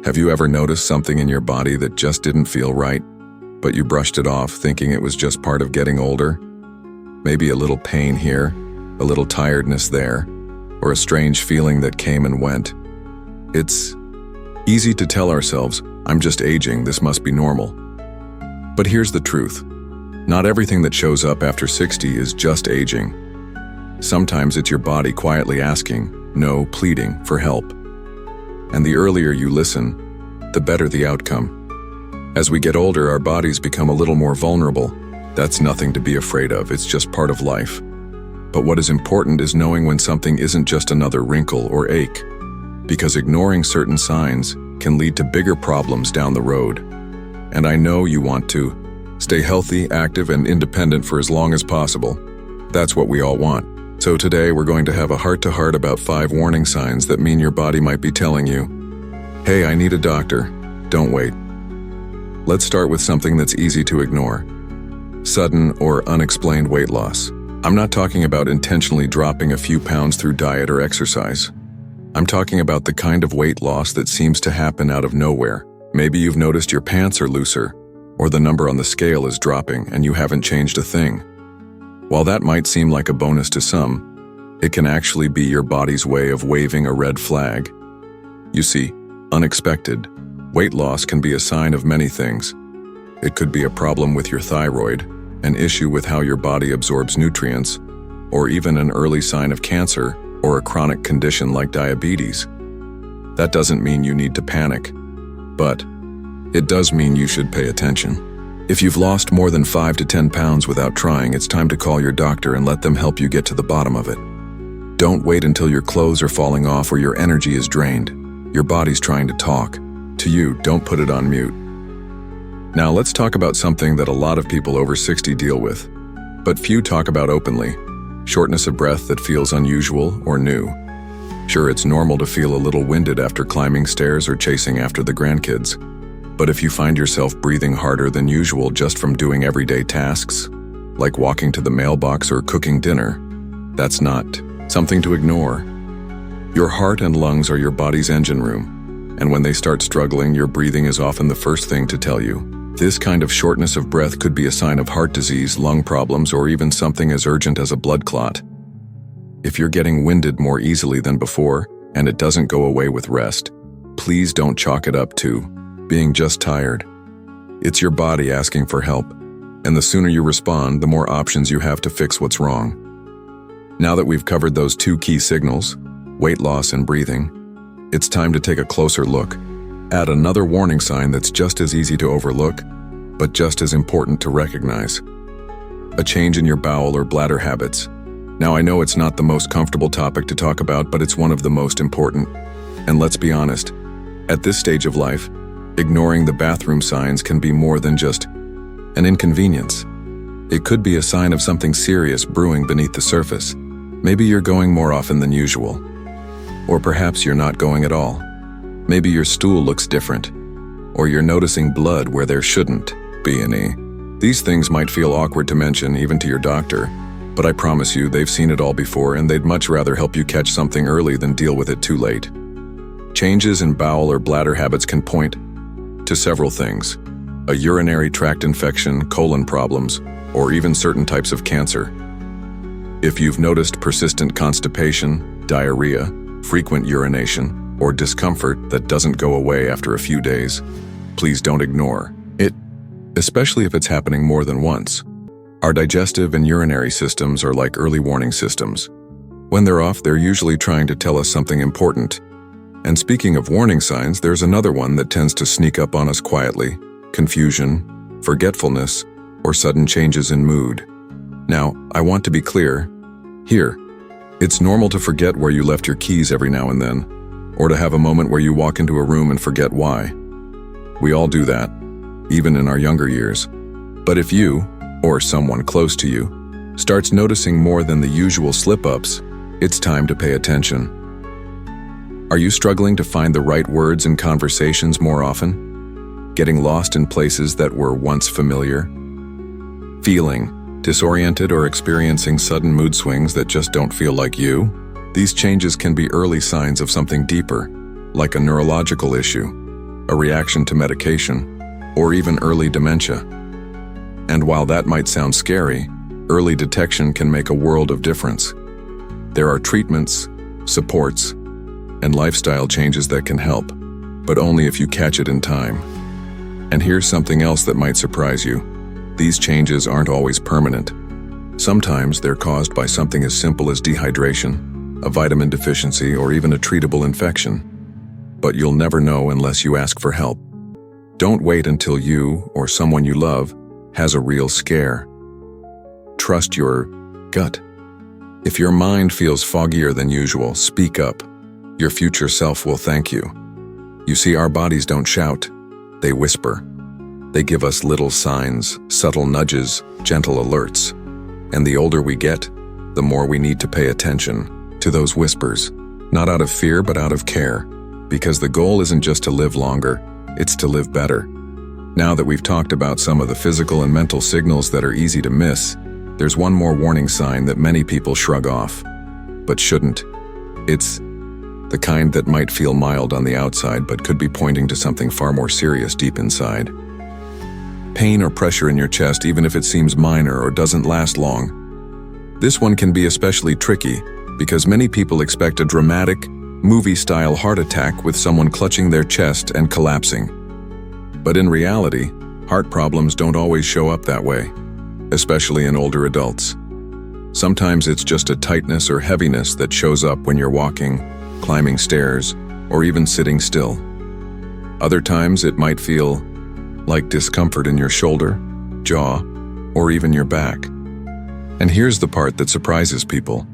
Have you ever noticed something in your body that just didn't feel right, but you brushed it off thinking it was just part of getting older? Maybe a little pain here, a little tiredness there, or a strange feeling that came and went. It's easy to tell ourselves, I'm just aging, this must be normal. But here's the truth. Not everything that shows up after 60 is just aging. Sometimes it's your body quietly asking, no, pleading for help. And the earlier you listen, the better the outcome. As we get older, our bodies become a little more vulnerable. That's nothing to be afraid of, it's just part of life. But what is important is knowing when something isn't just another wrinkle or ache, because ignoring certain signs can lead to bigger problems down the road. And I know you want to stay healthy, active, and independent for as long as possible. That's what we all want. So today we're going to have a heart-to-heart about 5 warning signs that mean your body might be telling you, hey, I need a doctor. Don't wait. Let's start with something that's easy to ignore. Sudden or unexplained weight loss. I'm not talking about intentionally dropping a few pounds through diet or exercise. I'm talking about the kind of weight loss that seems to happen out of nowhere. Maybe you've noticed your pants are looser, or the number on the scale is dropping and you haven't changed a thing. While that might seem like a bonus to some, it can actually be your body's way of waving a red flag. You see, unexpected weight loss can be a sign of many things. It could be a problem with your thyroid, an issue with how your body absorbs nutrients, or even an early sign of cancer or a chronic condition like diabetes. That doesn't mean you need to panic, but it does mean you should pay attention. If you've lost more than 5 to 10 pounds without trying, it's time to call your doctor and let them help you get to the bottom of it. Don't wait until your clothes are falling off or your energy is drained. Your body's trying to talk to you, don't put it on mute. Now let's talk about something that a lot of people over 60 deal with, but few talk about openly. Shortness of breath that feels unusual or new. Sure, it's normal to feel a little winded after climbing stairs or chasing after the grandkids. But if you find yourself breathing harder than usual just from doing everyday tasks, like walking to the mailbox or cooking dinner, that's not something to ignore. Your heart and lungs are your body's engine room, and when they start struggling, your breathing is often the first thing to tell you. This kind of shortness of breath could be a sign of heart disease, lung problems, or even something as urgent as a blood clot. If you're getting winded more easily than before, and it doesn't go away with rest, please don't chalk it up to being just tired. It's your body asking for help, and the sooner you respond, the more options you have to fix what's wrong. Now that we've covered those 2 key signals, weight loss and breathing, it's time to take a closer look. Add another warning sign that's just as easy to overlook, but just as important to recognize. A change in your bowel or bladder habits. Now I know it's not the most comfortable topic to talk about, but it's one of the most important. And let's be honest, at this stage of life, ignoring the bathroom signs can be more than just an inconvenience. It could be a sign of something serious brewing beneath the surface. Maybe you're going more often than usual. Or perhaps you're not going at all. Maybe your stool looks different, or you're noticing blood where there shouldn't be any. These things might feel awkward to mention even to your doctor, but I promise you they've seen it all before and they'd much rather help you catch something early than deal with it too late. Changes in bowel or bladder habits can point to several things: a urinary tract infection, colon problems, or even certain types of cancer. If you've noticed persistent constipation, diarrhea, frequent urination, or discomfort that doesn't go away after a few days, please don't ignore it, especially if it's happening more than once. Our digestive and urinary systems are like early warning systems. When they're off, they're usually trying to tell us something important. And speaking of warning signs, there's another one that tends to sneak up on us quietly: confusion, forgetfulness, or sudden changes in mood. Now, I want to be clear here. It's normal to forget where you left your keys every now and then, or to have a moment where you walk into a room and forget why. We all do that, even in our younger years. But if you, or someone close to you, starts noticing more than the usual slip-ups, it's time to pay attention. Are you struggling to find the right words in conversations more often? Getting lost in places that were once familiar? Feeling disoriented or experiencing sudden mood swings that just don't feel like you? These changes can be early signs of something deeper, like a neurological issue. a reaction to medication, or even early dementia. And while that might sound scary, early detection can make a world of difference. There are treatments, supports, and lifestyle changes that can help, but only if you catch it in time. And here's something else that might surprise you. These changes aren't always permanent. Sometimes they're caused by something as simple as dehydration, a vitamin deficiency, or even a treatable infection. But you'll never know unless you ask for help. Don't wait until you, or someone you love, has a real scare. Trust your gut. If your mind feels foggier than usual, speak up. Your future self will thank you. You see, our bodies don't shout, they whisper. They give us little signs, subtle nudges, gentle alerts. And the older we get, the more we need to pay attention to those whispers, not out of fear but out of care, because the goal isn't just to live longer, it's to live better. Now that we've talked about some of the physical and mental signals that are easy to miss, there's one more warning sign that many people shrug off, but shouldn't. It's the kind that might feel mild on the outside but could be pointing to something far more serious deep inside. Pain or pressure in your chest, even if it seems minor or doesn't last long. This one can be especially tricky because many people expect a dramatic, movie-style heart attack with someone clutching their chest and collapsing. But in reality, heart problems don't always show up that way, especially in older adults. Sometimes it's just a tightness or heaviness that shows up when you're walking, climbing stairs, or even sitting still. Other times it might feel like discomfort in your shoulder, jaw, or even your back. And here's the part that surprises people.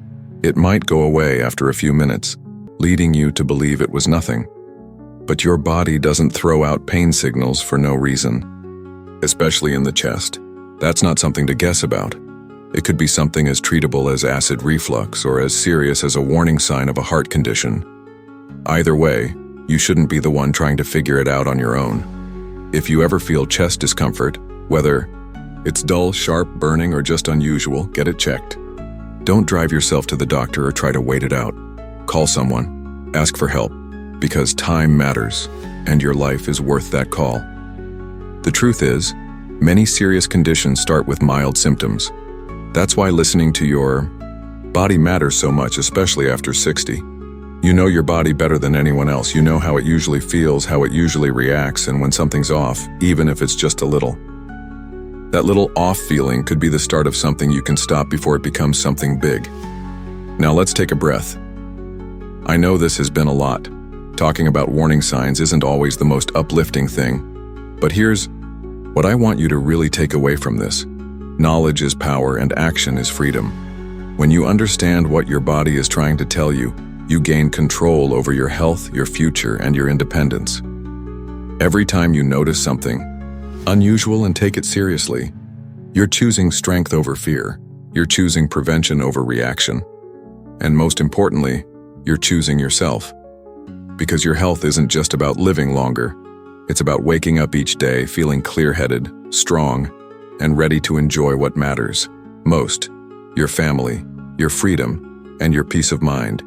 It might go away after a few minutes, leading you to believe it was nothing. But your body doesn't throw out pain signals for no reason, especially in the chest. That's not something to guess about. It could be something as treatable as acid reflux or as serious as a warning sign of a heart condition. Either way, you shouldn't be the one trying to figure it out on your own. If you ever feel chest discomfort, whether it's dull, sharp, burning, or just unusual, get it checked. Don't drive yourself to the doctor or try to wait it out. Call someone, ask for help, because time matters, and your life is worth that call. The truth is, many serious conditions start with mild symptoms. That's why listening to your body matters so much, especially after 60. You know your body better than anyone else. You know how it usually feels, how it usually reacts, and when something's off, even if it's just a little. That little off feeling could be the start of something you can stop before it becomes something big. Now let's take a breath. I know this has been a lot. Talking about warning signs isn't always the most uplifting thing, but here's what I want you to really take away from this. Knowledge is power and action is freedom. When you understand what your body is trying to tell you, you gain control over your health, your future, and your independence. Every time you notice something unusual and take it seriously, you're choosing strength over fear. You're choosing prevention over reaction. And most importantly, you're choosing yourself. Because your health isn't just about living longer. It's about waking up each day feeling clear-headed, strong, and ready to enjoy what matters most: your family, your freedom, and your peace of mind.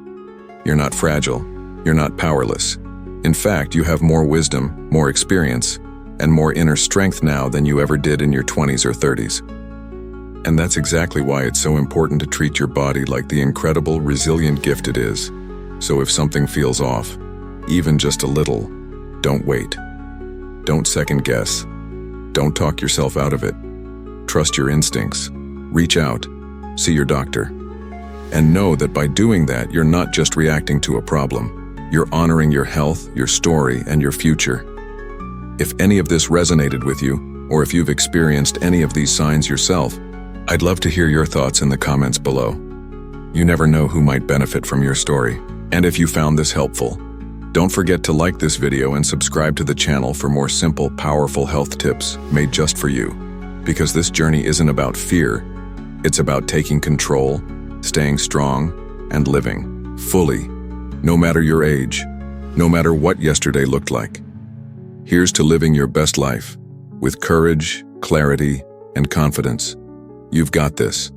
You're not fragile. You're not powerless. In fact, you have more wisdom, more experience, and more inner strength now than you ever did in your 20s or 30s. And that's exactly why it's so important to treat your body like the incredible, resilient gift it is. So if something feels off, even just a little, don't wait. Don't second guess. Don't talk yourself out of it. Trust your instincts. Reach out. See your doctor. And know that by doing that, you're not just reacting to a problem. You're honoring your health, your story, and your future. If any of this resonated with you, or if you've experienced any of these signs yourself, I'd love to hear your thoughts in the comments below. You never know who might benefit from your story. And if you found this helpful, don't forget to like this video and subscribe to the channel for more simple, powerful health tips made just for you. Because this journey isn't about fear, it's about taking control, staying strong, and living fully, no matter your age, no matter what yesterday looked like. Here's to living your best life with courage, clarity, and confidence. You've got this.